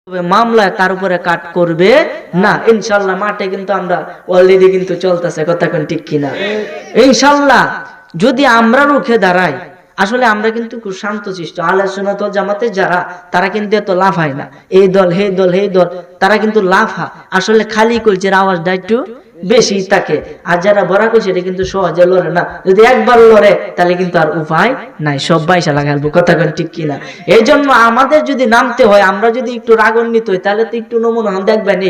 মামলায় তার উপরে কাট করবে না। ইনশাআল্লাহ মাঠে কিন্তু আমরা অলরেডি কিন্তু চলতেছে, কথা কোন ঠিক কিনা? ইনশাআল্লাহ যদি আমরা রুখে দাঁড়াই, আসলে আমরা কিন্তু খুব শান্তশিষ্ট আহলে সুন্নাত ওয়াল জামাতের যারা, তারা কিন্তু এত লাভ হয় না। এই দল হে দল হে দল, তারা কিন্তু লাভ হয় আসলে খালি কলচের আওয়াজটা একটু বেশি থাকে। আর যারা বড়া কইছে এটা কিন্তু সহজে লড়ে না, যদি একবার লড়ে তাহলে কিন্তু আর উপায় নাই, সব বাইসা লাগালবো, কথা কোন ঠিক কিনা? এই জন্য আমাদের যদি নামতে হয়, আমরা যদি একটু রাগান্বিত হই, তাহলে তো একটু নমুনা দেখবেন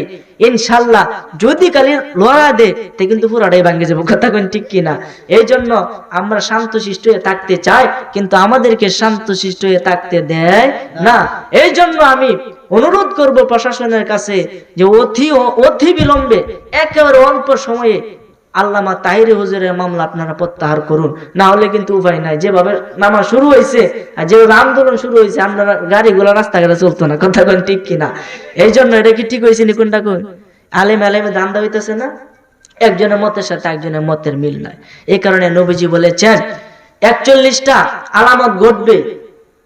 ইনশাআল্লাহ যদি কালি লড়া দে তে কিন্তু পুরাটাই ভাঙে যাবো, কথা কোন ঠিক কিনা? এই জন্য আমরা শান্তশিষ্ট হয়ে থাকতে চাই, কিন্তু আমাদেরকে শান্তশিষ্ট হয়ে থাকতে দেয় না। এই জন্য আমি অনুরোধ করব প্রশাসনের কাছে যে অতি বিলম্বে একেবারে অল্প সময়ে আল্লামা তাহির হুজুরের মামলা আপনারা প্রত্যাহার করুন, না হলে কিন্তু উপায় নাই। যেভাবে নামা শুরু হয়েছে আর যেভাবে আন্দোলন শুরু হয়েছে, আপনারা গাড়িগুলো রাস্তাঘাটে চলতো না, কথা কোন ঠিক কিনা? এই জন্য এটা কি ঠিক হয়েছে? কোনটা কোন আলেমে দান্দা হইতেছে না, একজনের মতের সাথে একজনের মতের মিল নাই। এই কারণে নবীজি বলেছেন 41টা আলামত ঘটবে।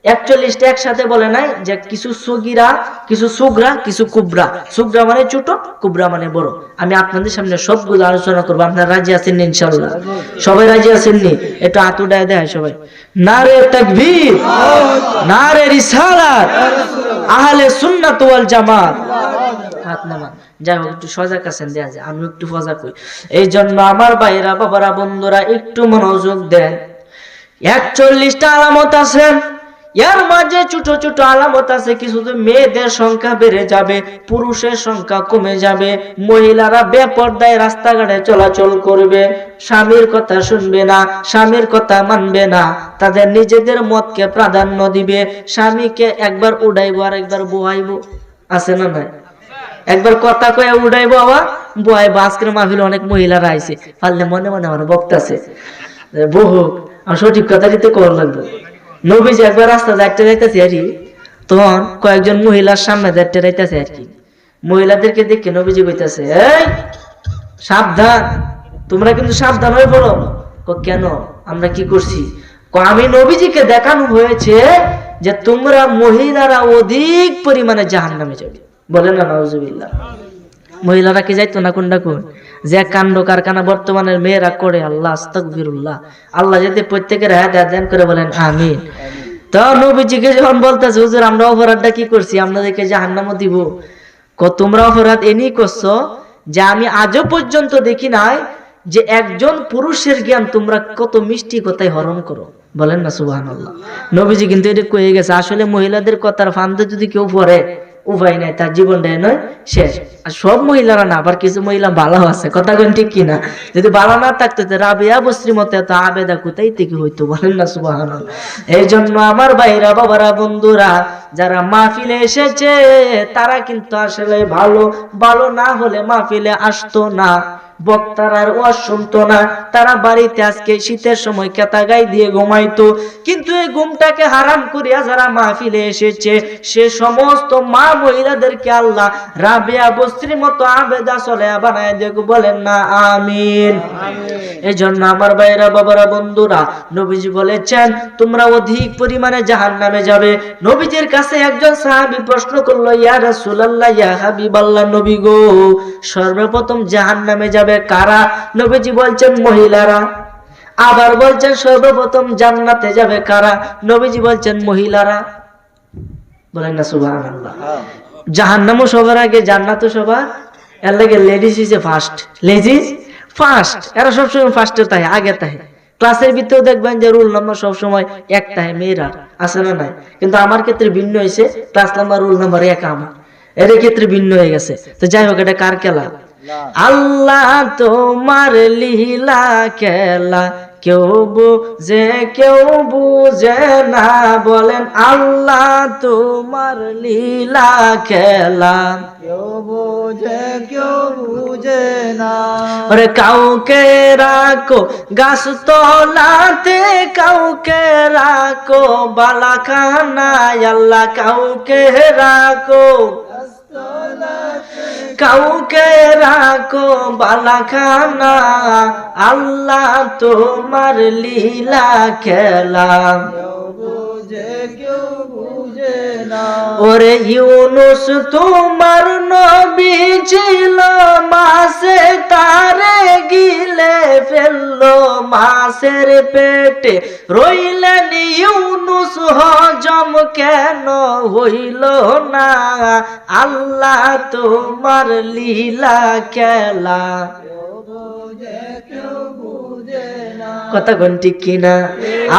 41টা একসাথে বলে নাই যে কিছু সগীরা, কিছু সুগরা, কিছু কুবরা। সুগরা মানে ছোট, কুবরা মানে বড়। আমি আপনাদের সামনে সবগুলো আলোচনা করবো। আপনারা রাজি আছেন নি? ইনশাআল্লাহ সবাই রাজি আছেন নি? একটু হাত উঠায় দেয় সবাই। নারে তাকবীর, নারে রিসালাত, আহলে সুন্নাত ওয়াল জামাত। হাত নামান। যাই হোক, একটু সজাগ আছেন, দেয়া যায় আমি একটু সজাগ হই। এই জন্য আমার ভাইরা, বাবারা, বন্ধুরা একটু মনোযোগ দেন। 41টা আলামত আছে, এর মাঝে ছোট ছোট আলামত আছে। কিছু মেয়েদের সংখ্যা বেড়ে যাবে, পুরুষের সংখ্যা কমে যাবে, মহিলারা বেপরদায় রাস্তাঘাটে চলাচল করবে, স্বামীর কথা শুনবে না, স্বামীর কথা মানবে না, তাদের নিজেদের মতকে প্রাধান্য দিবে, স্বামীকে একবার উড়াইবো আর একবার বহাইবো, আছে না নাই? একবার কথা কয়ে উড়াইবো আবার বহাইবো। আজকের মাহফিলে অনেক মহিলারা আইছে, পারলে মনে মনে আমার বক্তাছে বহু সঠিক কথা দিতে কর লাগবে। নবীজি একবার রাস্তা দেখতে যাইতেছে আর কি, তখন কয়েকজন মহিলার সামনে দেখতে যাইতেছে আর কি, মহিলাদেরকে দেখে নবীজি কইতাছে, এই সাবধান, তোমরা কিন্তু সাবধান হয়ে পড়ো। কেন? আমরা কি করছি? আমি নবীজিকে দেখানো হয়েছে যে তোমরা মহিলারা অধিক পরিমাণে জাহান্নামে যাবে। বলেন না নাউজুবিল্লাহ। মহিলারা কি যাইতো না? কোনটা কোন যে কাণ্ড কারখানা বর্তমানের মেয়েরা করে, আল্লাহ আস্তাগফিরুল্লাহ। আল্লাহ যদি প্রত্যেকের হেদায়েত দান করে, বলেন আমিন। তো নবীজিকে যখন বলতেছে, হুজুর আমরা অপরাধটা কি করছি, আপনাদেরকে জাহান্নামে দিব। তোমরা অপরাধ এনি করছো যে আমি আজও পর্যন্ত দেখি নাই যে একজন পুরুষের জ্ঞান তোমরা কত মিষ্টি কথায় হরণ করো। বলেন না সুবহানাল্লাহ। নবীজি কিন্তু এটা কয়ে গেছে। আসলে মহিলাদের কথার ফান্দে যদি কেউ পড়ে, উপায় নাই, তার জীবনটাই নয় শেষ। আর সব মহিলারা না, আবার কিছু মহিলা ভালো আছে, কথা কোন ঠিক কিনা? যদি ভালো না থাকতো রাবিয়া বস্রির মতো এত আবেদা কোথায় থেকে হইতো, বলেন না সুবহানাল্লাহ। এই জন্য আমার ভাইরা, বাবারা, বন্ধুরা, যারা মাহফিলে এসেছে তারা কিন্তু আসলে ভালো, ভালো না হলে মাহফিলে আসতো না, বক্তার আর ওয়াজ শুনতো না, তারা বাড়িতে আজকে শীতের সময় কেতা গাই দিয়ে ঘুমাইতো। কিন্তু এই ঘুমটাকে হারাম করিয়া যারা মাহফিলে এসেছে, সে সমস্ত মা মহিলাদেরকে আল্লাহ রাবিয়া বস্রির মতো আবেদা চলে বানায় দেখ, বলেন না আমিন। এই জন্য আমার ভাইরা, বাবারা, বন্ধুরা, নবীজি বলেছেন তোমরা অধিক পরিমাণে জাহান্নামে যাবে। নবীজির কাছে একজন সাহাবী প্রশ্ন করলো, ইয়া রাসূলুল্লাহ, ইয়া হাবিবাল্লাহ, নবী গো, সর্বপ্রথম জাহান্নামে যাবে কারা? নবীজি বলছেন মহিলারা। আবার বলছেন সর্বপ্রথম জান্নাতে যাবে কারা? নবীজি বলছেন মহিলারা। বলেন না সুবহানাল্লাহ। জাহান্নামও সবার আগে, জান্নাতও সবার, এর লাগে ladies is a first, ladies first. এরা সবসময় ফার্স্টে তাই, আগে তাই। ক্লাসের ভিতরেও দেখবেন যে রুল নাম্বার সবসময় একটাই, মেয়েরা, আছে না নাই? কিন্তু আমার ক্ষেত্রে ভিন্ন হয়েছে, ক্লাস নাম্বার রুল নাম্বার এক আমার, এর ক্ষেত্রে ভিন্ন হয়ে গেছে। তো যাই হোক, এটা কার খেলা? আল্লাহ তোমার লীলা খেলা কেউ বুঝে কেউ বুঝে না। বলেন আল্লাহ তোমার লীলা খেলা কেউ বোঝে কেউ বুঝে না। ওরে কাউকে রাখো গাছ তলাতে, কাউকে রাখো বালাখানায়, আল্লাহ কাউকে রাখো, কাউকে রাখো বালাখানা, আল্লাহ তোমার লীলা খেলা কেউ বুঝে কেউ বুঝে না। ওরে ইউনুস তোমার নবী ছিল মাছে তারে গিলে ফেললো মাছের পেটে রইলেন ইউনুস হজম কেন হইল না আল্লাহ তোমার লীলা খেলা কেউ বুঝে কেউ বুঝে না। কথা কোন ঠিক কিনা?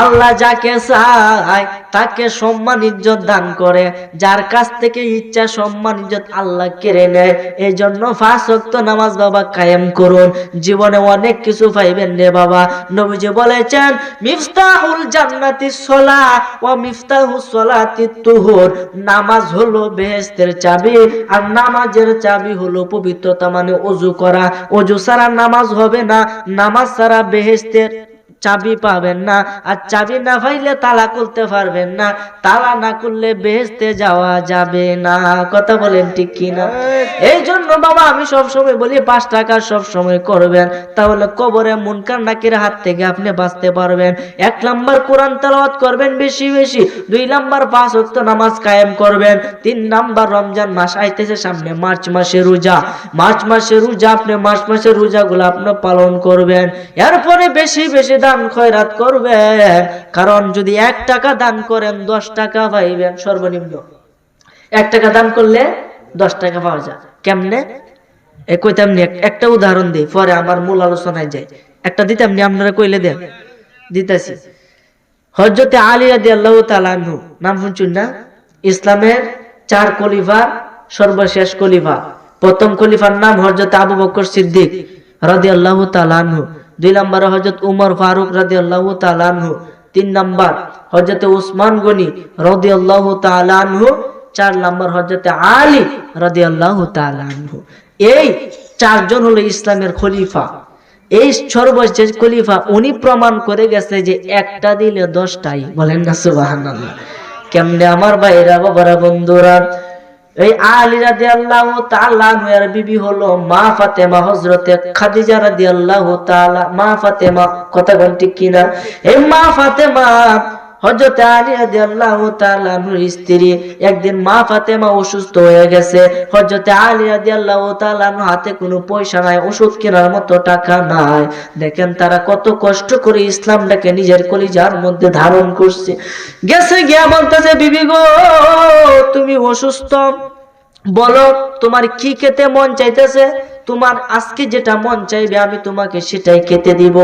আল্লাহ যাকে চায় তাকে সম্মান ইজ্জত দান করে, যার কাছ থেকে ইচ্ছা সম্মান ইজ্জত আল্লাহ কেড়ে নেয়। এই জন্য 5 ওয়াক্ত নামাজ বাবা কায়েম করুন, জীবনে অনেক কিছু পাইবেন রে বাবা। নবীজি বলেছেন মিফতাহুল জান্নাতিস সালাহ ওয়া মিফতাহুস সালাতিত তুহুর, নামাজ হলো বেহেশতের চাবি আর নামাজের চাবি হলো পবিত্রতা, মানে ওযু করা। ওযু ছাড়া নামাজ হবে না, নামাজ ছাড়া বেহেশতের চাবি পাবেন না, আর চাবি না পাইলে তালা খুলতে পারবেন না, তালা না খুললে বেহেশতে যাওয়া যাবে না। কথা বলেন ঠিক কিনা? এই জন্য বাবা আমি সব সময় বলি 5 টাকা সব সময় করবেন, তাহলে কবরে মুনকার নাকির হাত থেকে আপনি বাঁচতে পারবেন। 1 নাম্বার কোরআন তেলাওয়াত করবেন বেশি বেশি, 2 নাম্বার 5 ওয়াক্ত নামাজ কায়েম করবেন, 3 নাম্বার রমজান মাস আইতেছে সামনে, মার্চ মাসে রোজা, মার্চ মাসে রোজা, আপনি মার্চ মাসের রোজাগুলো আপনি পালন করবেন। এরপরে বেশি বেশি দান খয়রাত করবেন, কারণ যদি 1 টাকা দান করেন 10 টাকা পাইবেন সর্বনিম্ন। 1 টাকা দান করলে 10 টাকা পাওয়া যায়। কেমনে কইতাম নি, একটা উদাহরণ দিই, পরে আমার মূল আলোচনায় যাই। একটা দিতাম নি, আপনারা কইলে দেন, দিতাছি। হযরতে আলী রাদিয়াল্লাহু তাআলা আনহু নাম শুনছেন না? ইসলামের 4 খলিফার সর্বশেষ খলিফা। প্রথম খলিফার নাম হযরত আবু বকর সিদ্দিক রাদিয়াল্লাহু তাআলা আনহু, 2 নম্বরে হযরত উমর ফারুক রাদিয়াল্লাহু তাআলা আনহু, 3 নম্বর হযরত উসমান গনি রাদিয়াল্লাহু তাআলা আনহু, 4 নম্বর হযরত আলী রাদিয়াল্লাহু তাআলা আনহু। এই 4 জন হলো ইসলামের খলিফা। এই সর্বশেষ খলিফা উনি প্রমাণ করে গেছে যে একটা দিলে 10টাই। বলেন না সুবহানাল্লাহ। কেমনে আমার ভাইরা বাবারা বন্ধুরা? এই আলী রাদিয়াল্লাহু তাআলা আনহার বিবি হলো মা ফাতেমা, হযরতে খাদিজা রাদিয়াল্লাহু তাআলা, মা ফাতেমা। কথা কোন ঠিক কিনা? এই মা ফাতেমা হযরতে আলী রাদিয়াল্লাহু তাআলা আনহুর স্ত্রী। একদিন মা ফাতেমা অসুস্থ হয়ে গেছে, হযরতে আলী রাদিয়াল্লাহু তাআলা আনহু হাতে কোনো পয়সা নাই, ওষুধ কেনার মতো টাকা নাই। দেখেন তারা কত কষ্ট করে ইসলামটাকে নিজের কলিজার মধ্যে ধারণ করছে। গেছে গিয়া বলতেছে, বিবি গো তুমি অসুস্থ, বলো তোমার কি খেতে মন চাইতেছে, তোমার আজকে যেটা মন চাইবে আমি তোমাকে সেটাই খেতে দিব।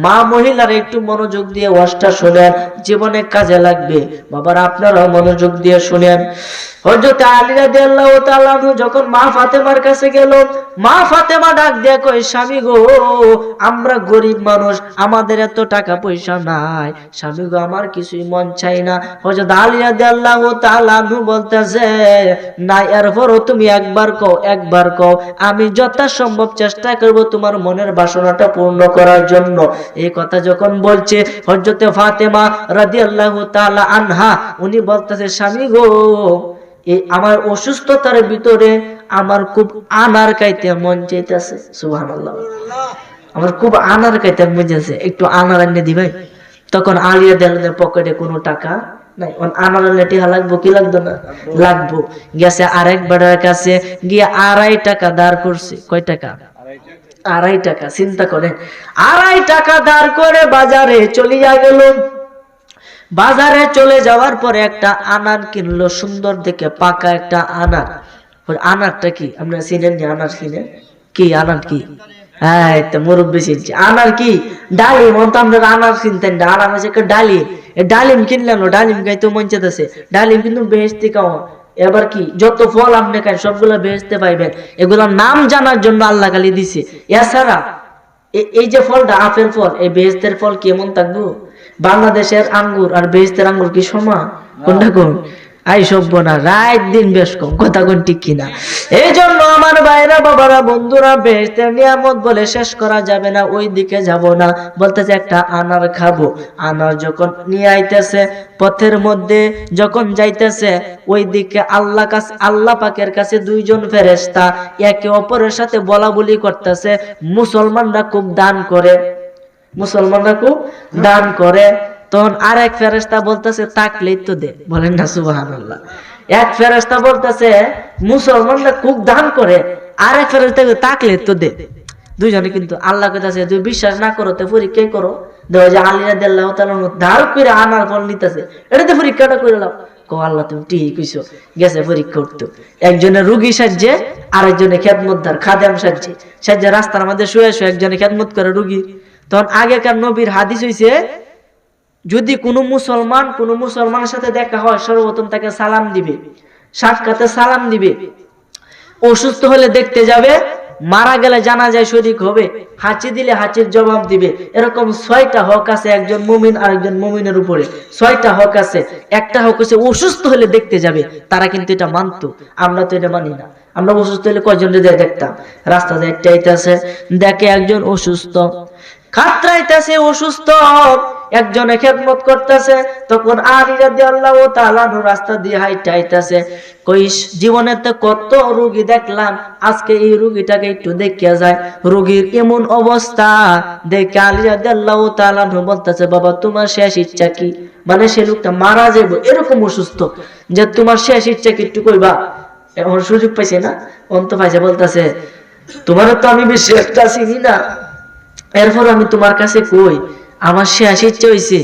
মা মহিলারা একটু মনোযোগ দিয়ে ওয়াজটা শুনেন, জীবনে কাজে লাগবে। বাবারা আপনারাও মনোযোগ দিয়ে শুনেন। হযরত আলী রাদিয়াল্লাহু তাআলা যখন মা ফাতেমার কাছে গেল, মা ফাতেমা ডাক দিয়ে কয়, স্বামী গো আমরা গরিব মানুষ, আমাদের এত টাকা পয়সা নাই, স্বামী গো আমার কিছুই মন চাই না। হযরত আলী রাদিয়াল্লাহু তাআলা বলতেছে, না এরপরও তুমি একবার কও, আমি যথাসম্ভব চেষ্টা করব তোমার মনের বাসনাটা পূর্ণ করার জন্য। এই কথা যখন বলছে হযরত ফাতেমা রাদিয়াল্লাহু তাআলা আনহা, উনি বলতেছে, স্বামী গো এই আমার অসুস্থতার ভিতরে আমার খুব আনার খাইতে মন চাইতেছে। সুবহানাল্লাহ, আমার খুব আনার খাইতে মন চাইছে, একটু আনার এনে দিবেন। তখন আলী রাদিয়াল্লাহু পকেটে কোনো টাকা নাই, আনার লেটিহা লাগবো কি লাগতো না? লাগবো। গেছে আরেক বেড়ার কাছে গিয়ে 2.5 টাকা ধার করছে। কয় টাকা? 2.5 টাকা। চিন্তা করেন, 2.5 টাকা ধার করে বাজারে চলিয়া গেল। বাজারে চলে যাওয়ার পরে একটা আনার কিনলো, সুন্দর দেখে পাকা একটা আনার। আনারটা কি আপনারা চিনেন? আনার চিনেন? কি আনার? কি? হ্যাঁ, মুরব্বী চিনছে। আনার কি? ডালিম। আমরা আনার চিনতেন না, আনার হচ্ছে একটা ডালিম। ডালিম কিনলেন, ডালিম খাইতে মন চাইতেছে। ডালিম কিন্তু বেহেশতি খাওয়া। এবার কি যত ফল আপনি খান সবগুলো বেহেশতে পাইবেন। এগুলোর নাম জানার জন্য আল্লাহ খালি দিছে। এছাড়া এই যে ফলটা আপেল ফল, এই বেহেশতের ফল কেমন থাকবো? বাংলাদেশের আঙ্গুর আর বেহেশতের আঙ্গুর কি সমান? কোনটা কোন? আই সভ্য না, রাত দিন বেশ কম। কথা কোন ঠিক কিনা? এই জন্য আমার ভাইরা বাবারা বন্ধুরা, বেহেশতের নিয়ামত বলে শেষ করা যাবে না। ওই দিকে যাব না, বলতেছে একটা আনার খাবো। আনার যখন নিয়ে আইতেছে, পথের মধ্যে যখন যাইতেছে, ওই দিকে আল্লাহ পাকের কাছে 2 জন ফেরেশতা একে অপরের সাথে বলা বলি করতেছে। মুসলমানরা খুব দান করে, তখন আর এক ফেরেশতা বলতেছে তাকলেই তো দে, বলেন না সুবহানাল্লাহ। এক ফেরেশতা বলতেছে মুসলমানরা খুব দান করে, আর এক ফেরেশতা তাকলে তো দে। দুইজনে কিন্তু আল্লাহ কইতাছে যদি বিশ্বাস না করো তো পরীক্ষা করো, দেখো যে আলী রাদিয়াল্লাহু তাআলা ধার করে আনার ফল নিতেছে, এটাতে পরীক্ষাটা করে নাও। কো আল্লাহ তুমি ঠিক কইছো, গেছে পরীক্ষা করতে। একজনের রুগী সাজছে, আরেকজনে খেদমতদার খাদেম সাজছে, সাজছে রাস্তার মধ্যে শুয়ে শুয়ে একজনে খেদমত করে রুগী। তখন আগেকার নবীর হাদিস হইছে যদি কোনো মুসলমানের সাথে দেখা হয় সর্বপ্রথম তাকে সালাম দিবে, সাক্ষাতে সালাম দিবে, অসুস্থ হলে দেখতে যাবে, মারা গেলে জানাজায় শরীক হবে, হাঁচি দিলে হাঁচির জবাব দিবে। এরকম 6টা হক আছে একজন মুমিন আরেকজন মুমিনের উপরে, 6টা হক আছে। একটা হক হচ্ছে অসুস্থ হলে দেখতে যাবে, তারা কিন্তু এটা মানতো, আমরা তো এটা মানি না। আমরা অসুস্থ হলে কয়জন দেখতাম, রাস্তা দিয়ে একটা আইতাছে, দেখে একজন অসুস্থ, খাতরাইতেছে, অসুস্থ, একজনে খেদমত করতেছে, তখন আলী রাদিয়াল্লাহু তাআলা রাস্তা দিয়ে হাইটা আইতাছে, কইস জীবনে তো কত রোগী দেখলাম, আজকে এই রোগীটাকে একটু দেখিয়া যায়। রোগীর এমন অবস্থা দেখে আলী রাদিয়াল্লাহু তাআলা বলতেছে বাবা তোমার শেষ ইচ্ছা কি? মানে সে লোকটা মারা যাবে এরকম অসুস্থ, যে তোমার শেষ ইচ্ছা কি একটু কইবা। এখন সুযোগ পাইছে না, অন্ত পাইছে, বলতেছে তোমারও তো আমি বেশি একটা চিনি না, এরপর আমি তোমার কাছে কই আমার শেষ ইচ্ছা হইছে,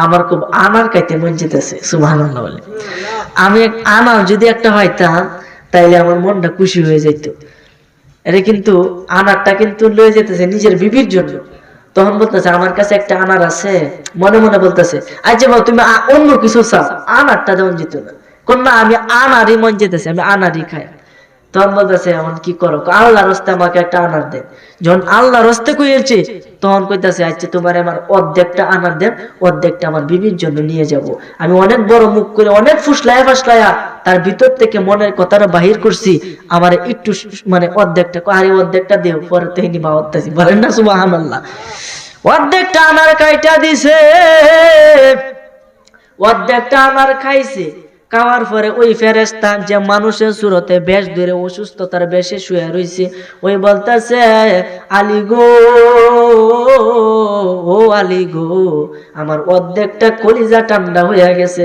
আমার খুব আনার খাইতে মন যেতেছে। সুবহানাল্লাহ বলে আমি আনার যদি একটা হইতাম তাইলে আমার মনটা খুশি হয়ে যাইতো। এটা কিন্তু আনারটা কিন্তু লয়ে যেতেছে নিজের বিবির জন্য। তখন বলতেছে আমার কাছে একটা আনার আছে, মনে মনে বলতেছে আচ্ছা বাবা তুমি অন্য কিছু চাও, আনারটা যেমন যেত না, কোন না আমি আনারই মন যেতেছে, আমি আনারই খাই। তখন বলতেছে এমন কি করো, আল্লাহর রাস্তে আমাকে একটা আনার দেন। যখন আল্লাহর রাস্তে কইছে তখন কইতাছে আচ্ছা তোমার আমার অর্ধেকটা আনার দেন, অর্ধেকটা আমার বিবির জন্য নিয়ে যাব। আমি অনেক বড় মুখ করে অনেক ফুসলায়া তার ভিতর থেকে মনের কথাটা বাহির করছি, আমার একটু মানে অর্ধেকটা, আরে অর্ধেকটা দেও, পরে তো নিবা অর্ধেক, বলেন না সুবহানাল্লাহ। অর্ধেকটা আনার কাইটা দিছে, অর্ধেকটা আনার খাইছে। খাওয়ার পরে ওই ফেরেশতা যে মানুষের সুরতে বেশ ধরে অসুস্থতার বেশে শুয়ে রইছে, ওই বলতেছে আলী গো, ও আলী গো, আমার অর্ধেকটা কলিজা ঠান্ডা হয়ে গেছে।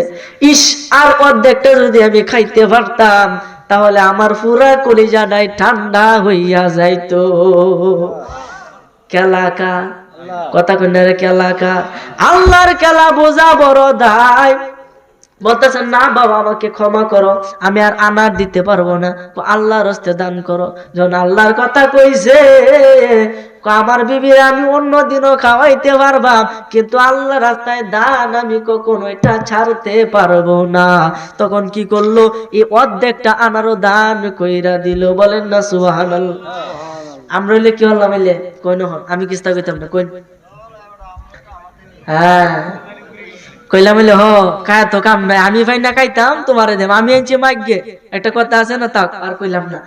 ইস, আর অর্ধেকটা যদি আমি খাইতে পারতাম তাহলে আমার পুরা কলিজাটাই ঠান্ডা হইয়া যাইতো। কেলাকা কথা কন্যা রে, কেলাকা আল্লাহর খেলা বোঝা বড় দায়। বলতেছেন না বাবা আমাকে ক্ষমা করো, আমি আর আনার দিতে পারবো না, আল্লাহর রাস্তায় দান করো। যখন আল্লাহর কথা কইছে আমার বিবির আমি অন্য দিনও খাওয়াইতে পারবাম, কিন্তু আল্লাহর রাস্তায় দান আমি কখনো এটা ছাড়তে পারবো না। তখন কি করলো, এই অর্ধেকটা আনারও দান কইরা দিল, বলেন না সুবহানাল্লাহ। আমরা হইলে কি হলাম, এলে কই না আমি কিস্তা কইতাম না, কই হ্যাঁ কইলাম হইলে হ খায় তো কাম নাই, আমি ভাই না খাইতাম তোমারে দেব, আমি আনছি মাইগে, একটা কথা আছে না, তাক আর কইলাম না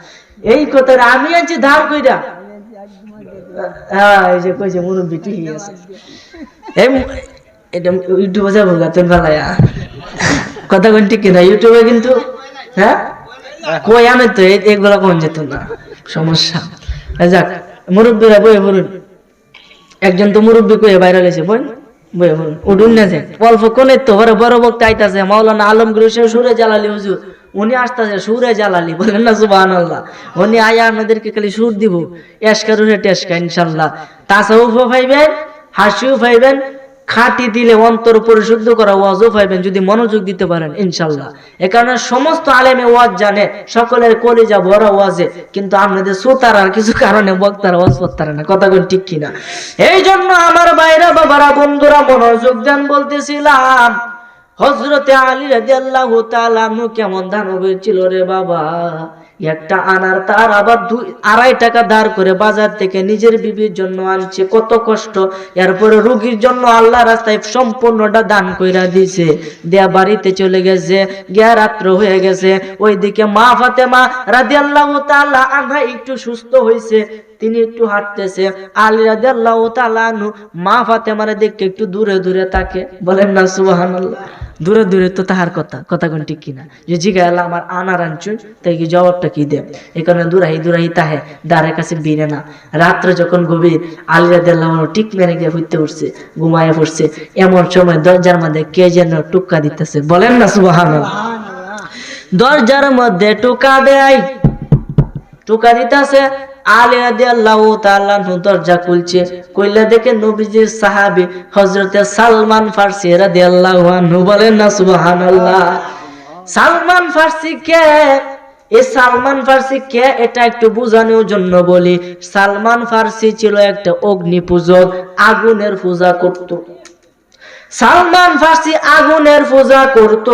এই কথাটা, আমি আনছি ধার কইরা। হ্যাঁ এই যে কইছে মুরব্বি ঠিকই আছে, এই এটা ইউটিউবে যাবো গা তুমি ভালায়া কথা কোন ঠিক না, ইউটিউবে কিন্তু হ্যাঁ কই আনে তো এগুলা কোন যেত না, সমস্যা। যাক মুরব্বিরা বই বলুন, একজন তো মুরব্বি কয়ে বাইরে লেছে বই উঠুন না, অল্প কোনে তো বড় বক্তা আইতাছে মাওলানা আলমগীর হোসেন সুরে জালালি হুজুর, উনি আসতেছে সুরে জালালি, বলেন না সুবহানাল্লাহ। উনি আয়া আপনাদেরকে খালি সুর দিব, এশকারুরে টেশকা ইনশাআল্লাহ, তাসাউফও পাইবেন, হাসিও পাইবেন, খাঁটি দিলে অন্তর পরিশুদ্ধ করা ওয়াজও পাইবেন যদি মনোযোগ দিতে পারেন ইনশাআল্লাহ। এ কারণে সমস্ত আলেমে ওয়াজ জানে, সকলের কলিজা ভরা ওয়াজে, কিন্তু আপনাদের শ্রোতার আর কিছু কারণে বক্তারা ওয়াজ করতে পারে না, কথা কোন ঠিক কিনা। এই জন্য আমার ভাইরা বাবারা বন্ধুরা মনোযোগ দেন, বলতেছিলাম হযরতে আলী রাদিয়াল্লাহু তাআলা আনহু কেমন দানবীর ছিল রে বাবা। একটা আনার তার আবার 2.5 টাকা ধার করে বাজার থেকে নিজের বিবির জন্য আনছে, কত কষ্ট। এরপরে রোগীর জন্য আল্লাহ রাস্তায় সম্পূর্ণটা দান কইরা দিয়েছে, দেয়া বাড়িতে চলে গেছে, গিয়া রাত্র হয়ে গেছে। ওইদিকে মা ফাতেমা রাদিয়াল্লাহু তাআলা আনহা একটু সুস্থ হয়েছে, তিনি একটু হাঁটতেছে। আলী রাদিয়াল্লাহু তাআলা আনহু মা ফাতেমারে দেখে একটু দূরে দূরে তাকে, বলেন না সুবহানাল্লাহ। দূরে দূরে তো তাহার কথা কোন ঠিক কিনা, যে জিগাইলা আমার আনার আনছুন তাই কি জবাবটা কি দেব, এই কারণে দূরাহি তাহে দ্বারের কাছে বিনে না। রাত্রে যখন গভীর, আলী রাদিয়াল্লাহু আনহু টিক মেরে গিয়ে হইতে উঠছে, ঘুমায় পড়ছে, এমন সময় দরজার মধ্যে কে যেন টুক্কা দিতেছে, বলেন না সুবহানাল্লাহ। দরজার মধ্যে টোকা দেয়, টোকা দিতেছে। আলী রাদিয়াল্লাহু তাআলা আনহু দরজা খুলছে, কইলা দেখে নবীজির সাহাবী হযরতে সালমান ফারসি রাদিয়াল্লাহু আনহু, বলেন না সুবহানাল্লাহ। সালমান ফারসি কে? এই সালমান ফারসি কে এটা একটু বোঝানোর জন্য বলি, সালমান ফারসি ছিল একটা অগ্নি পূজক, আগুনের পূজা করত। সালমান ফারসি আগুনের পূজা করত।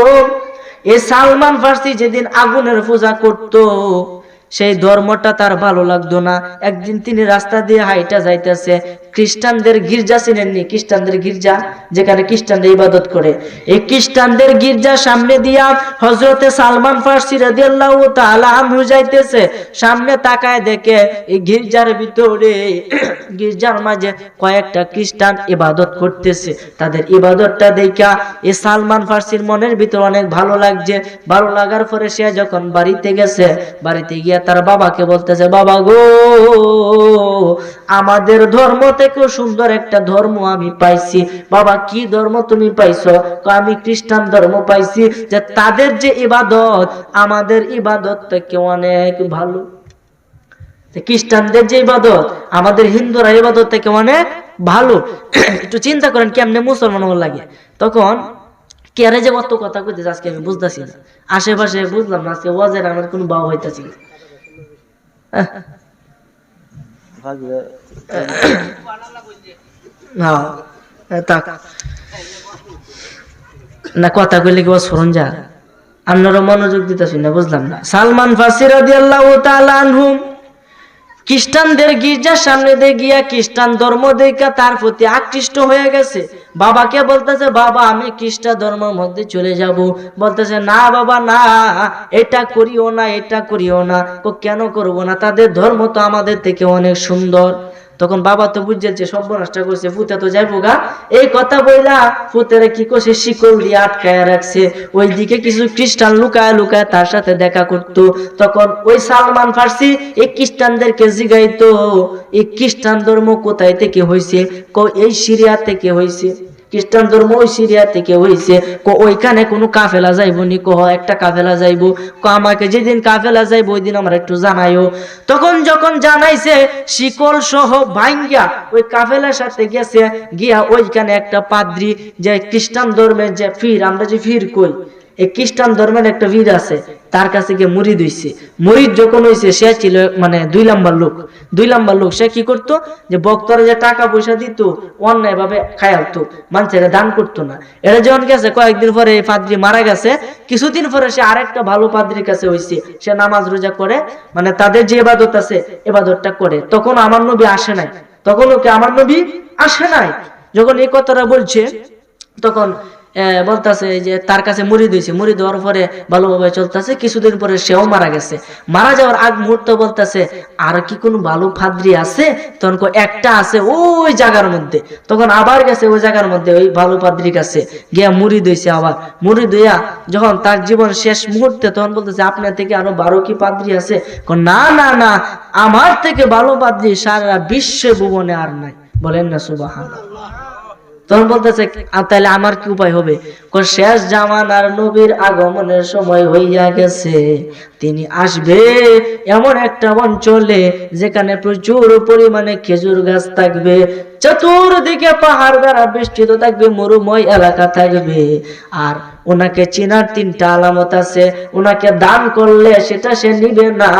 এই সালমান ফারসি যেদিন আগুনের পূজা করত, সেই ধর্মটা তার ভালো লাগতো না। একদিন তিনি রাস্তা দিয়ে হাইটা যাইতেছে, খ্রিস্টানদের গির্জা চিনেননি? খ্রিস্টানদের গির্জা, যেখানে খ্রিস্টানদের ইবাদত করে, এই খ্রিস্টানদের গির্জার সামনে দিয়া হযরতে সালমান ফারসি রাদিয়াল্লাহু তাআলা আনহু যাইতেছে। সামনে তাকায় দেখে এই গির্জার ভিতরে গির্জার মাঝে কয়েকটা খ্রিস্টান ইবাদত করতেছে। তাদের ইবাদতটা দেখা এই সালমান ফারসির মনের ভিতর অনেক ভালো লাগছে। ভালো লাগার পরে সে যখন বাড়িতে গেছে, বাড়িতে গিয়া তার বাবাকে বলতেছে, বাবা গো, আমাদের ধর্ম থেকেও সুন্দর একটা ধর্ম আমি পাইছি। বাবা, কি ধর্ম তুমি পাইছো? আমি খ্রিস্টান ধর্ম পাইছি, যে তাদের যে ইবাদত আমাদের ইবাদত থেকে অনেক ভালো। খ্রিস্টানদের যে ইবাদত আমাদের হিন্দুরা ইবাদত থেকে অনেক ভালো। একটু চিন্তা করেন কেমনে মুসলমান লাগে। তখন কেরে যে কত কথা কইতেছে আজকে আমি বুঝতেছি না, আশেপাশে বুঝলাম না, আজকে ওয়াজের আমার কোনো বাবা হইতাছি না, কথা কইলে কি স্মরণ যা, আপনারা মনোযোগ দিতেছি না, বুঝলাম না। সালমান ফারসি রাদিয়াল্লাহু তাআলা আনহু খ্রিস্টানদের গির্জার সামনে দিয়ে গিয়া খ্রিস্টান ধর্ম দেখা তার প্রতি আকৃষ্ট হয়ে গেছে। বাবাকে বলতেছে, বাবা আমি খ্রিস্টান ধর্মের মধ্যে চলে যাব। বলতেছে, না বাবা না, এটা করিও না, এটা করিও না। কেন করব না? তাদের ধর্ম তো আমাদের থেকে অনেক সুন্দর। তখন বাবা তো বুঝছে সর্বনাশটা করছে, ফুতে তো যাইবো গা। এই কথা বইলা ফুতেরা কি করছে, শিকল দিয়ে আটকায় রাখছে। ওইদিকে কিছু খ্রিস্টান লুকায় লুকায় তার সাথে দেখা করতো। তখন ওই সালমান ফারসি এই খ্রিস্টানদেরকে জিগাইতো, এই খ্রিস্টান ধর্ম কোথায় থেকে হয়েছে? এই সিরিয়া থেকে হয়েছে। খ্রিস্টান ধর্ম ওই সিরিয়া থেকে হয়েছে। ওইখানে কোনো কাফেলা যাইবো নি? একটা কাফেলা যাইবো। আমাকে যেদিন কাফেলা যাইবো ওই দিন আমরা একটু জানাইও। তখন যখন জানাইছে, শিকল সহ ভাঙ্গিয়া ওই কাফেলার সাথে গেছে, গিয়া ওইখানে একটা পাদ্রী, যে খ্রিস্টান ধর্মের যে ফির, আমরা যে ফির কই, এই খ্রিস্টান ধর্মের একটা ফির আছে, তার কাছে গিয়ে মুরিদ হইছে। মুরিদ যখন হইছে, সে ছিল মানে 2 নাম্বার লোক। 2 নাম্বার লোক সে কি করতো, যে ভক্তরা যে টাকা পয়সা দিত অন্যায় ভাবে খায়ালতো, মানুষেরা দান করতো না। এরা যখন গেছে, কয়েকদিন পরে এই পাদ্রী মারা গেছে। কিছুদিন পরে সে আরেকটা ভালো পাদ্রীর কাছে হইছে, সে নামাজ রোজা করে, মানে তাদের যে ইবাদত আছে ইবাদতটা করে। তখন আমার নবী আসে নাই, তখন ওকে আমার নবী আসে নাই। যখন এই কথাটা বলছে, তখন বলতেছে যে তার কাছে মুরিদ হয়েছে। মুরিদ হওয়ার পরে ভালোভাবে চলতেছে। কিছুদিন পরে সেও মারা গেছে। মারা যাওয়ার আগ মুহূর্তে বলতেছে, আর কি কোনো ভালো পাদ্রী আছে? তখন একটা আছে ওই জায়গার মধ্যে। তখন আবার গেছে ওই জায়গার মধ্যে, ওই ভালো পাদ্রীর কাছে গিয়া মুরিদ হয়েছে। আবার মুরিদ হইয়া যখন তার জীবন শেষ মুহূর্তে, তখন বলতেছে, আপনার থেকে আরো 12 কি পাদ্রী আছে? না না না, আমার থেকে ভালো পাদ্রী সারা বিশ্ব ভুবনে আর নাই। বলেন না সুবহানাল্লাহ। তখন বলতেছে, তাহলে আমার কি উপায় হবে? শেষ জামানার নবীর আগমনের সময় হইয়া গেছে। তিনি আসবে এমন একটা অঞ্চলে যেখানে প্রচুর পরিমাণে খেজুর গাছ থাকবে, চতুর্দিকে পাহাড় দ্বারা বেষ্টিত থাকবে, মরুময় এলাকা থাকবে। আর ওনাকে চেনার 3টা আলামত আছে। ওনাকে দান করলে সেটা সে নিবে না,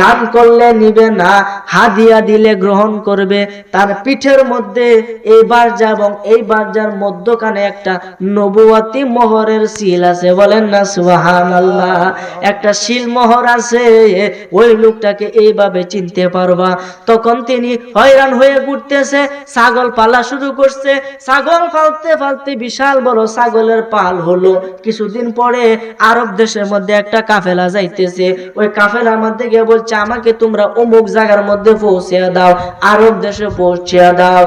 দান করলে নিবে না, হাদিয়া দিলে গ্রহণ করবে। তার পিঠের মধ্যে এই বারজা এবং এই বারজার মধ্যখানে একটা নবুয়তি মোহরের সিল আছে। বলেন না সুবহানাল্লাহ। একটা শিল মোহর আছে, ওই লোকটাকে এইভাবে চিনতে পারবা। তখন তিনি হয়রান হয়ে ঘুরতেছে, ছাগল পালা শুরু করছে। ছাগল ফালতে ফালতে বিশাল বড় ছাগলের পাল হলো। কিছুদিন পরে আরব দেশের মধ্যে একটা কাফেলা যাইতেছে। ওই কাফেলার মধ্যে গিয়ে বলছে, আমাকে তোমরা অমুক জায়গার মধ্যে পৌঁছে দাও, আরব দেশে পৌঁছে দাও।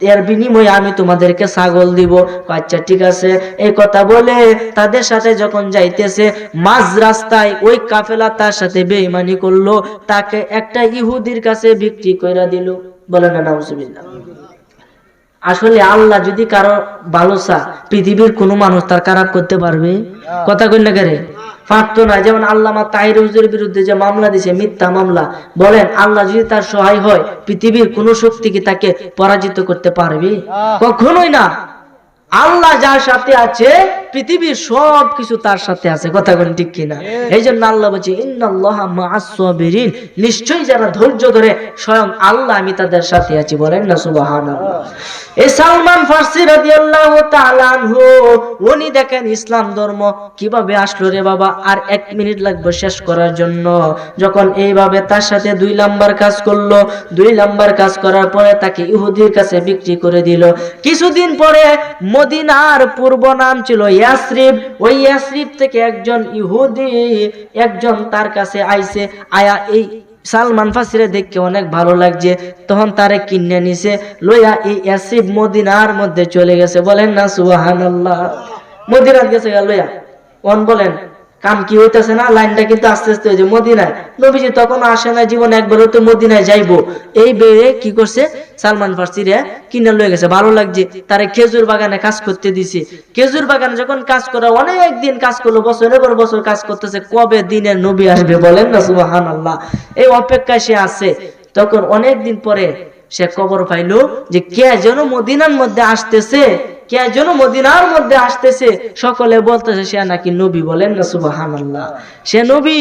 এর বিনিময়ে আমি তোমাদেরকে ছাগল দিব। আচ্ছা ঠিক আছে। এই কথা বলে তাদের সাথে যখন যাইতেছে, মাঝ রাস্তায় ওই কাফেলা তার সাথে বেঈমানি করলো, তাকে একটা ইহুদির কাছে বিক্রি কইরা দিল। বলেন না নাউজুবিল্লাহ। আসলে আল্লাহ যদি কারো ভালো চায়, পৃথিবীর কোনো মানুষ তার খারাপ করতে পারবে? কথা কই না করে পারতো না। যেমন আল্লামা তাহির হুজুরের বিরুদ্ধে যে মামলা দিছে, মিথ্যা মামলা, বলেন আল্লাহ যদি তার সহায় হয়, পৃথিবীর কোন শক্তি কি তাকে পরাজিত করতে পারবে? কখনোই না। আল্লাহ যার সাথে আছে, পৃথিবীর সব কিছু তার সাথে আছে। কথা কোন ঠিক কিনা? এই জন্য আল্লাহ বলছে ইন্নাল্লাহা মাআস সাবিরিন, নিশ্চয়ই যারা ধৈর্য ধরে স্বয়ং আল্লাহ আমি তাদের সাথে আছি। বলেন না সুবহানাল্লাহ। এই সালমান ফারসি রাদিয়াল্লাহু তাআলা আনহু, উনি দেখেন ইসলাম ধর্ম কিভাবে আসলো রে বাবা। আর 1 মিনিট লাগবে শেষ করার জন্য। যখন এইভাবে তার সাথে 2 নাম্বার কাজ করলো, 2 নাম্বার কাজ করার পরে তাকে ইহুদির কাছে বিক্রি করে দিল। কিছুদিন পরে মদিনার পূর্ব নাম ছিল ইয়াসরিব, ওই ইয়াসরিব থেকে একজন ইহুদি একজন তার কাছে আইছে। আয়া এই সালমান ফারসিরে দেখে অনেক ভালো লাগছে, তখন তারে কিনে নিছে, লইয়া এই ইয়াসরিব মদিনার মধ্যে চলে গেছে। বলেন না সুবহানাল্লাহ। মদিনার গেছে লইয়া। কোন বলেন কাম কি হইতাছে না? লাইনটা কিন্তু আস্তে আস্তে হয়েছে। মদিনায় নবীজি তখন আসে না, জীবনে একবারও তো মদিনায় যাইবো। এই বেয়ে কি করছে, সালমান ফারসি রে কিনে লয়ে গেছে। ভালো লাগছে, তারে খেজুর বাগানে কাজ করতে দিছে। খেজুর বাগানে যখন কাজ করা, অনেক দিন কাজ করলো, বছরের পর বছর কাজ করতেছে, কবে দিনের নবী আসবে। বলেন না সুবহানাল্লাহ। এই অপেক্ষায় সে আছে। তখন অনেক দিন পরে সে খবর পাইলো যে কে যেন মদিনার মধ্যে আসতেছে, কে যেন মদিনার মধ্যে আসতেছে। সকলে বলতেছে সে নাকি নবী। বলেন না সুবহানাল্লাহ। সে নবী।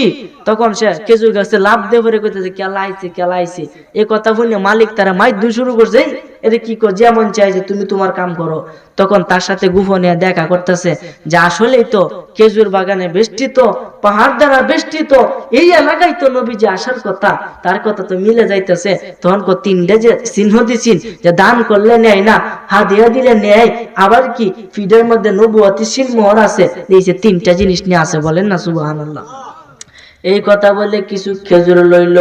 তখন সে খেজুর গাছে লাভ দিয়ে পরে কইতেছে কেলাইছে কেলাইছে। এই কথা শুনে মালিক তারা মাইর শুরু করছে, এটা কি কর, যেমন চাই যে তুমি তোমার কাম করো। তখন তার সাথে গোপনে দেখা করতেছে যে আসলেই তো খেজুর বাগানে বেষ্টিত, পাহাড় দ্বারা বেষ্টিত এই এলাকায় তো নবীজি আসার কথা, তার কথা তো মিলে যাইতেছে। তখন 3টে যে চিহ্ন দিছেন, যে দান করলে নেয় না, হাদিয়া দিলে নেয়, আবার কি ফিডের মধ্যে নবুয়তি সিলমোহর আছে, এই যে 3টা জিনিস নিয়ে আছে। বলেন না সুবহানাল্লাহ। এই কথা বলে কিছু খেজুর লইল,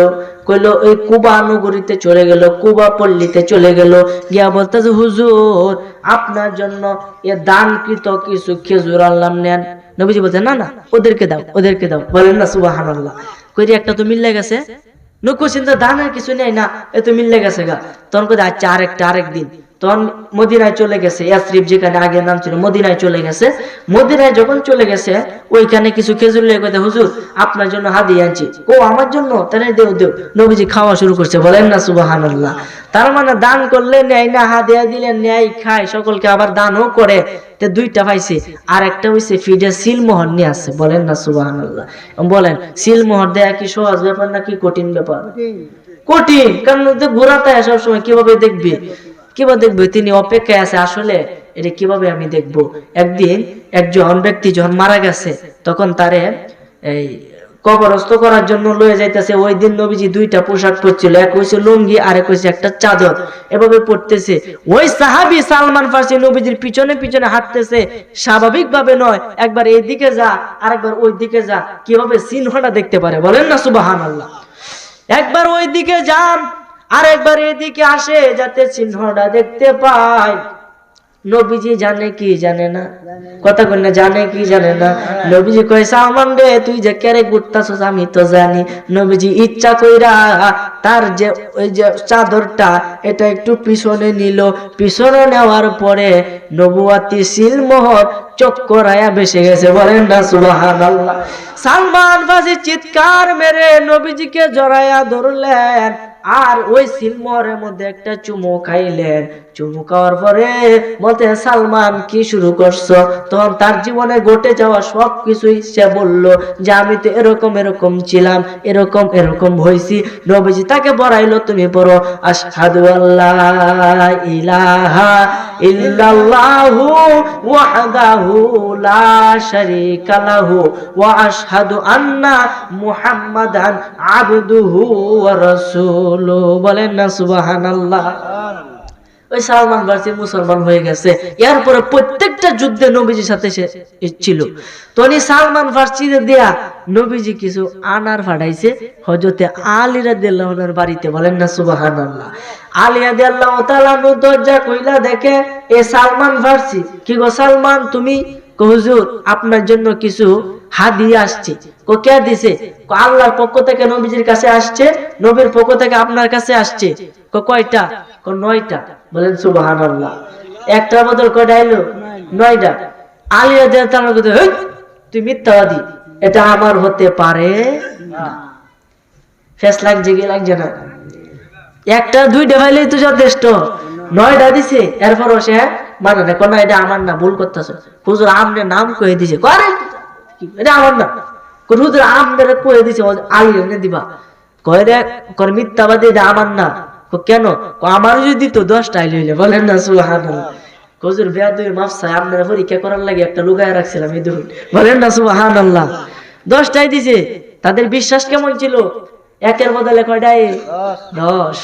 কইলো ওই কুবা নগরীতে চলে গেল, কুবা পল্লীতে চলে গেল, গিয়া বলতেছে হুজুর আপনার জন্য এ দানকৃত কিছু খেজুর আনলাম, নেন। নবীজি বলছে না না, ওদেরকে দাও, ওদেরকে দাও। বলেন না সুবহানাল্লাহ। কইরি একটা তো মিলে গেছে, নকুচিন্তা দান আর কিছু নেই না, এ তো মিলে গেছে গা। তখন কই আচ্ছা আরেকদিন। তখন মদিনায় চলে গেছে, ইয়াসরিব যেখানে আগে নাম ছিল, মদিনায় চলে গেছে। মদিনায় যখন চলে গেছে, ওইখানে কিছু খেজুর লেগে কইতে হুজুর আপনার জন্য হাদিয়া আনছি। ও আমার জন্য? তাহলে দেও দেও। নবীজি খাওয়া শুরু করছে। বলেন না সুবহানাল্লাহ। তার মানে দান করলে নেয় না, হাদিয়া দিলে নেয়, খায়, সকলকে আবার দানও করে। তে 2টা পাইছে। আর একটা হইছে ফিডে সিলমোহর নিয়ে আসছে। বলেন না সুবহানাল্লাহ। বলেন সিলমোহর দেয়া কি সহজ ব্যাপার নাকি কঠিন ব্যাপার? কঠিন। কারণ ঘোরাতে সবসময় কিভাবে দেখবে, কিভাবে দেখবে, তিনি অপেক্ষায় আছে আসলে এটা কিভাবে আমি দেখব। একদিন একজন ব্যক্তি যখন মারা গেছে, তখন তারে এই কবরস্থ করার জন্য লয়ে যাইতেছে। ওই দিন নবীজি 2টা পোশাক পরছিল, এক হইছে লুঙ্গি আর এক হইছে একটা চাদর, এভাবে পড়তেছে। ওই সাহাবী সালমান ফারসি নবীজির পিছনে পিছনে হাঁটতেছে, স্বাভাবিক ভাবে নয়, একবার এই দিকে যা আরেকবার ওই দিকে যা, কিভাবে চিহ্নটা দেখতে পারে। বলেন না সুবহানাল্লাহ। একবার ওই দিকে যান আর একবার এদিকে আসে, যাতে চিহ্নটা দেখতে পায়। নবীজি জানে কি জানে না? কথা কই না, জানে কি জানে না? নবীজি কয় সালমান রে তুই যে কেরে ঘুরতাছস আমি তো জানি। নবীজি ইচ্ছা কইরা তার যে ওই যে চাদরটা এটা একটু পিছনে নিল, পিছনে নেওয়ার পরে নবুয়তি সিলমোহর চক্করায়া বেসে গেছে। বলেন না সুবহানাল্লাহ। সালমান ফারসি চিৎকার মেরে নবীজিকে জড়ায়া ধরলেন, আর ওই সিলমোহরের মধ্যে একটা চুমু খাইলেন। চুমু খাওয়ার পরে বলতে সালমান কি শুরু করছো? তখন তার জীবনে ঘটে যাওয়া সব কিছুই সে বলল, যে আমি তো এরকম এরকম ছিলাম, এরকম এরকম হয়েছি। নবীজি তাকে বড়াইলো, তুমি পড়ো আশহাদু আল্লা ইলাহা ইল্লাল্লাহু ওয়াহদাহু লা শারীকা লাহু ওয়া আশহাদু আন্না মুহাম্মাদান আবদুহু ওয়া রাসূলুহু। বলেন না সুবহানাল্লাহ। ওই সালমান ফার্সি মুসলমান হয়ে গেছে। এরপরে প্রত্যেকটা যুদ্ধে নবীজির সাথে সে ছিল। তো উনি সালমান ফার্সি দেয়া নবীজি কিছু আনার ফাটাইছে হযরতে আলী রাদিয়াল্লাহু আনহুর বাড়িতে। বলেন না সুবহানাল্লাহ। আলী রাদিয়াল্লাহু তাআলা দরজা কইলা দেখে এ সালমান ফার্সি। কি গো সালমান তুমি? কো হুজুর আপনার জন্য কিছু হাদিয়া আসছে। কো কে দিছে? কো আল্লাহর পক্ষ থেকে নবীজির কাছে আসছে, নবীর পক্ষ থেকে আপনার কাছে আসছে। কো কয়টা? কো 9টা। বলেন সুবহানাল্লাহ। একটার বদল কয়টা এলো? 9টা। আলী রাদিয়াল্লাহু তাআলা কইতে, হেই তুই মিথ্যাবাদী, এটা আমার হতে পারে না। ফেস লাগছে কি লাগছে না? একটা 2টা পাইলেই তো যথেষ্ট, 9টা দিছে। এরপর সে মানে না, কোন এটা আমার না, ভুল করতেছে। হুজুর আমনে নাম কয়ে দিছে। করে এটা আমার না। কোন হুজুর আমনে কয়ে দিছে, আলী এনে দিবা। কয় রে কোন মিথ্যাবাদী, এটা আমার না। কেন? আমার যদি তো 10টা লইলে। বলেন না সুবহানাল্লাহ। হুজুর বেয়াদবি মাফ চাই, আপনারা পরীক্ষা করার লাগে একটা লুকায় রাখছিলাম এই দুই। বলেন না সুবহানাল্লাহ। 10টাই দিছে। তাদের বিশ্বাস কেমন ছিল? একের বদলে কয়টাই? 10।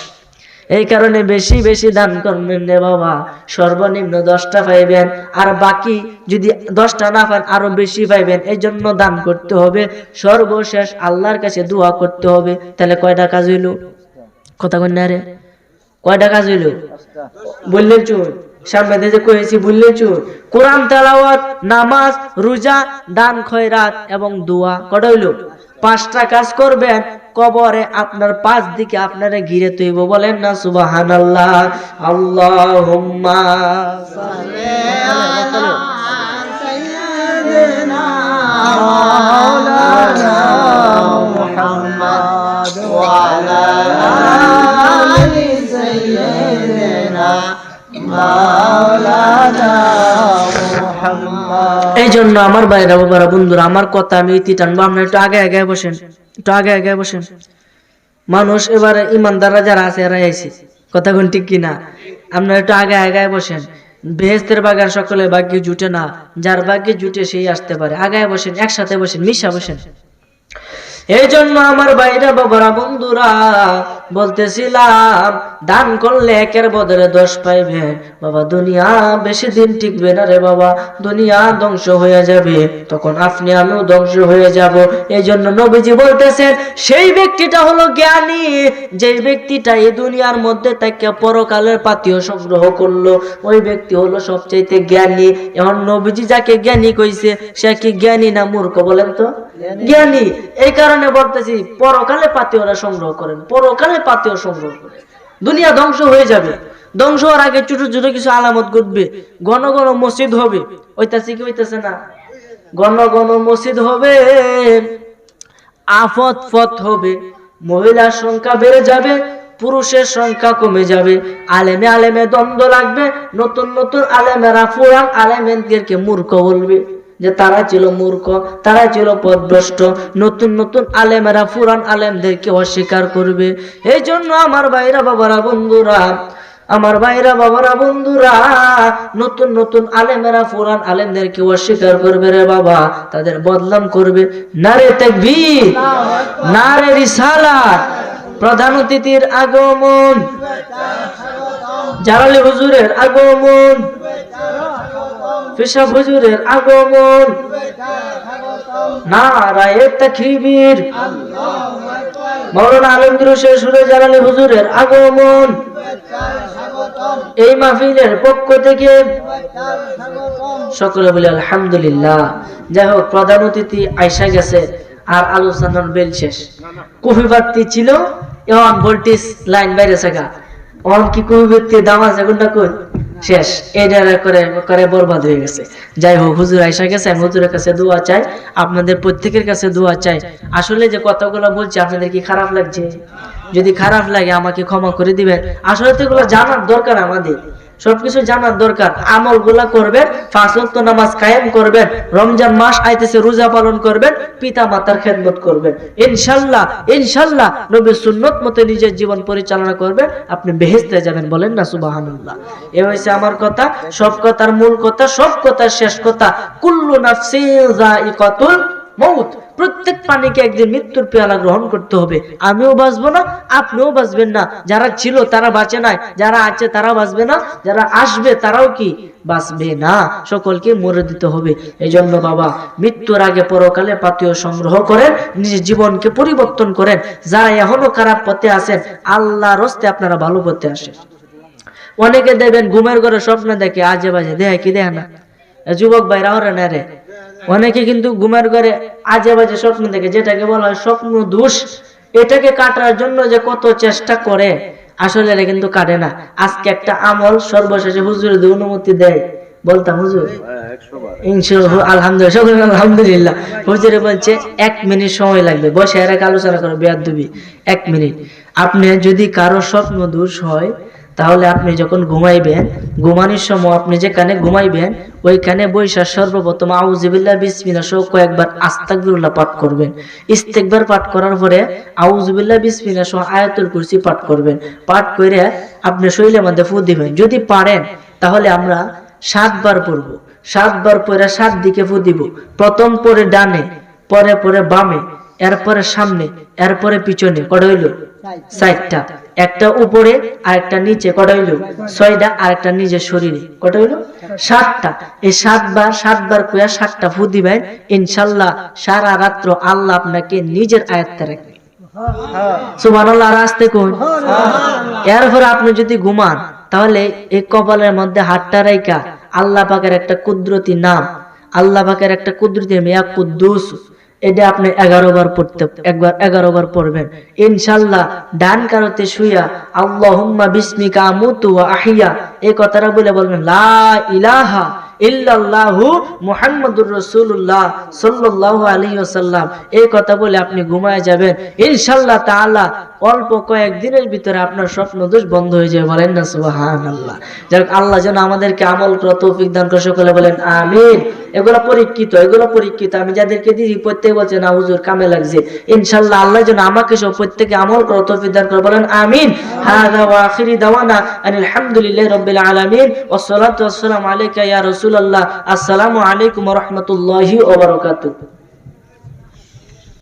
এই কারণে বেশি বেশি দান করবেন রে বাবা, সর্বনিম্ন 10টা পাইবেন, আর বাকি যদি 10টা না পান আরো বেশি পাইবেন। এই জন্য দান করতে হবে। সর্বশেষ আল্লাহর কাছে দোয়া করতে হবে। তাহলে কয়টা কাজ হইল? কথা কই না রে? কয়টা কাজ হইল? বললে চুর সামনে দিয়ে কয়েছি, বললে চুর। কোরআন তেলাওয়াত, নামাজ, রোজা, দান খয়রাত এবং দোয়া। কয়টা হইল? 5টা কাজ করবেন। কবরে আপনার 5 দিকে আপনারে ঘিরে তৈব। বলেন না সুবহানাল্লাহ। আল্লাহুম্মা সাল্লি আলা সাইয়্যিদিনা মাওলানা মুহাম্মদ ওয়া আলা আলি সাইয়্যিদিনা মাওলানা মুহাম্মদ। এই জন্য আমার ভাইরা বাবারা বন্ধুরা, আমার কথা আমি ইতি টানবো। আপনারা একটু আগে আগে বসেন, একটু আগে আগে বসেন। মানুষ এবারে ইমানদাররা যারা আছে এরা আইছে, কথা কোন ঠিক কিনা? আপনারা একটু আগে আগে বসেন। বেহেশতের বাগান সকলে ভাগ্যে জুটে না, যার ভাগ্যে জুটে সেই আসতে পারে। আগে বসেন, একসাথে বসেন, মিশা বসেন। এই জন্য আমার ভাইরা বাবারা বন্ধুরা বলতেছিলাম, দান করলে 1-এর বদলে 10 পাইবেন। বাবা দুনিয়া বেশি দিন টিকবে না রে বাবা, দুনিয়া ধ্বংস হয়ে যাবে, তখন আপনি আমিও ধ্বংস হয়ে যাব। এই জন্য নবীজি বলতেছেন, সেই ব্যক্তিটা হলো জ্ঞানী, যেই ব্যক্তিটা এই দুনিয়ার মধ্যে থেকে পরকালের পাতিও সংগ্রহ করলো, ওই ব্যক্তি হলো সবচাইতে জ্ঞানী। এখন নবীজি যাকে জ্ঞানী কইছে, সে কি জ্ঞানী না মূর্খ? বলেন তো। জ্ঞানী। এই কারণে বলতেছি, পরকালে পাতিওরা সংগ্রহ করেন, পরকালে পাতিও সংগ্রহ করেন। দুনিয়া ধ্বংস হয়ে যাবে, ধ্বংস হওয়ার আগে ছোট ছোট কিছু আলামত ঘটবে। ঘন ঘন মসজিদ হবে, ওইতাছে কি হইতাছে না? ঘন ঘন মসজিদ হবে, আফত ফত হবে, মহিলার সংখ্যা বেড়ে যাবে, পুরুষের সংখ্যা কমে যাবে, আলেমে আলেমে দ্বন্দ্ব লাগবে। নতুন নতুন আলেমেরা পুরান আলেমদেরকে মূর্খ বলবে, যে তারা ছিল মূর্খ, তারা ছিল পথভ্রষ্ট। নতুন নতুন আলেমেরা পুরান আলেমদেরকে অস্বীকার করবে। এই জন্য আমার ভাইরা বাবারা বন্ধুরা, আমার ভাইরা বাবারা বন্ধুরা, নতুন নতুন আলেমেরা পুরান আলেমদেরকে অস্বীকার করবে রে বাবা, তাদের বদনাম করবে। নারে তাকবীর, নারে রিসালাত। প্রধান অতিথির আগমন, জালালি হুজুরের আগমন, পেশাব হুজুরের আগমন, নারায়ে তাকবীর। মাওলানা আলমগীর হোসেন সুরে জালালি হুজুরের আগমন। এই মাহফিলের পক্ষ থেকে সকলে বলি আলহামদুলিল্লাহ। যাই হোক, প্রধান অতিথি আইসা গেছে, আর আলোচনার বেল শেষ। কফি বাতি ছিল, এখন ভোল্টেজ লাইন বাইরে থাকা, এখন কি কফি বাতি দাম আছে কোনটা কই শেষ, এটা করে করে বরবাদ হয়ে গেছে। যাই হোক, হুজুর আইসা গেছে, আমি হুজুরের কাছে দোয়া চাই, আপনাদের প্রত্যেকের কাছে দোয়া চাই। আসলে যে কথাগুলো বলছি আপনাদের কি খারাপ লাগছে? যদি খারাপ লাগে আমাকে ক্ষমা করে দিবেন। আসলে তো এগুলো জানার দরকার, আমাদের সবকিছু জানার দরকার। আমল গুলা করবেন, 5 ওয়াক্ত নামাজ কায়েম করবেন, রমজান মাস আইতেছে রোজা পালন করবেন, পিতা মাতার খেদমত করবেন। ইনশাআল্লাহ ইনশাআল্লাহ নবীর সুন্নত মতে নিজের জীবন পরিচালনা করবেন, আপনি বেহেশতে যাবেন। বলেন না সুবহানাল্লাহ। এই হইছে আমার কথা, সব কথার মূল কথা, সব কথার শেষ কথা, কুল্লু নাফসিন যায়িকাতুল মউত। প্রত্যেক প্রাণীকে একদিন মৃত্যুর পেয়ালা গ্রহণ করতে হবে। আমিও বাঁচবো না, আপনিও বাঁচবেন না। যারা ছিল তারা বাঁচে নাই, যারা আছে তারা বাঁচবে না, যারা আসবে তারাও কি বাঁচবে না, সকলকে মরে দিতে হবে। এই জন্য বাবা, মৃত্যুর আগে পরকালে পাথেয় সংগ্রহ করেন, নিজের জীবনকে পরিবর্তন করেন। যারা এখনো খারাপ পথে আছেন, আল্লাহর হস্তে আপনারা ভালো পথে আসেন। অনেকে দেখবেন ঘুমের ঘরে স্বপ্ন দেখে, আজে বাজে দেখে কি দেখে না, যুবক ভাইরা ওরা না রে, অনেকে কিন্তু ঘুমের ঘরে আজে বাজে স্বপ্ন দেখে, যেটাকে বলা হয় স্বপ্ন দোষ। এটাকে কাটার জন্য যে কত চেষ্টা করে, আসলে এটা কিন্তু কাটে না। আজকে একটা আমল সর্বশেষে হুজুর অনুমতি দেয়, বলতাম হুজুর আলহামদুলিল্লাহ, আলহামদুলিল্লাহ। হুজুরে বলছে 1 মিনিট সময় লাগবে, বসে এর আলোচনা করো বেয়াদবি। 1 মিনিট। আপনি যদি কারো স্বপ্ন দোষ হয়, তাহলে আপনি যখন ঘুমাইবেন, ঘুমানোর সময় আপনি যেখানে ঘুমাইবেন ওইখানে বৈশা সর্বপ্রথম আউযুবিল্লাহ বিসমিল্লাহ সহ কয়েকবার আস্তাগফিরুল্লাহ পাঠ করবেন। ইস্তেগফার পাঠ করার পরে আউযুবিল্লাহ বিসমিল্লাহ সহ আয়াতুল কুরসি পাঠ করবেন। পাঠ করে আপনি শরীরের মধ্যে ফু দিবেন। যদি পারেন তাহলে আমরা 7 বার পড়ব। 7 বার পরে 7 দিকে ফু দিব। প্রথম পরে ডানে, পরে পরে বামে, এরপরে সামনে, এরপরে পিছনে। কটা হইল? 4টা। একটা উপরে আর একটা নিচে। কটা হইল? 6টা। আর একটা নিজের শরীরে। কটা হইল? 7টা। এই 7 বার কইয়া 7টা ফু দিবেন। ইনশাআল্লাহ সারা রাত্র আল্লাহ আপনাকে নিজের আয়াত্তে রাখবে। সুবহানাল্লাহ। আর আস্তে কোন। এরপর আপনি যদি ঘুমান, তাহলে এই কপালের মধ্যে হাতটা রাইখা আল্লাহ পাকের একটা কুদরতি নাম, আল্লাহ পাকের একটা কুদরতি মিয়া কুদ্দুস, এটা আপনি 11 বার পড়তে, 11 বার পড়বেন ইনশাআল্লাহ। ডান কারোতে শুইয়া আল্লাহুম্মা বিসমিকা আমুতু ওয়া আহইয়া এই কথাটা বলে বলবেন লা ইলাহা ইল্লাল্লাহু মুহাম্মাদুর রাসূলুল্লাহ সাল্লাল্লাহু আলাইহি ওয়াসাল্লাম। এই কথা বলে আপনি ঘুমায় যাবেন ইনশাআল্লাহ তাআলা। অল্প কয়েকদিনের ভিতরে আপনার স্বপ্ন দোষ বন্ধ হয়ে যাবে। বলেন না সুবহানাল্লাহ। যাক, আল্লাহ যেন আমাদেরকে আমল করার তৌফিক দান করে। সকলে বলেন আমিন। এগুলো পরীক্ষিত। আমি যাদেরকে দিই প্রত্যেক বলছে না হুজুর কামে লাগছে, ইনশাআল্লাহ আল্লাহ যেন আমাকে সব প্রত্যেকে আমল করার তৌফিক দান করে। বলেন আমিন। হাযা ওয়া আখিরি দাওয়ানা আনিল হামদুলিল্লাহি রাব্বিল আলামিন ওয়াস সালাতু ওয়াস সালামু আলাইকা ইয়া রাসূলুল্লাহ। আসসালামু আলাইকুম ওয়া রাহমাতুল্লাহি ওয়া বারাকাতুহু।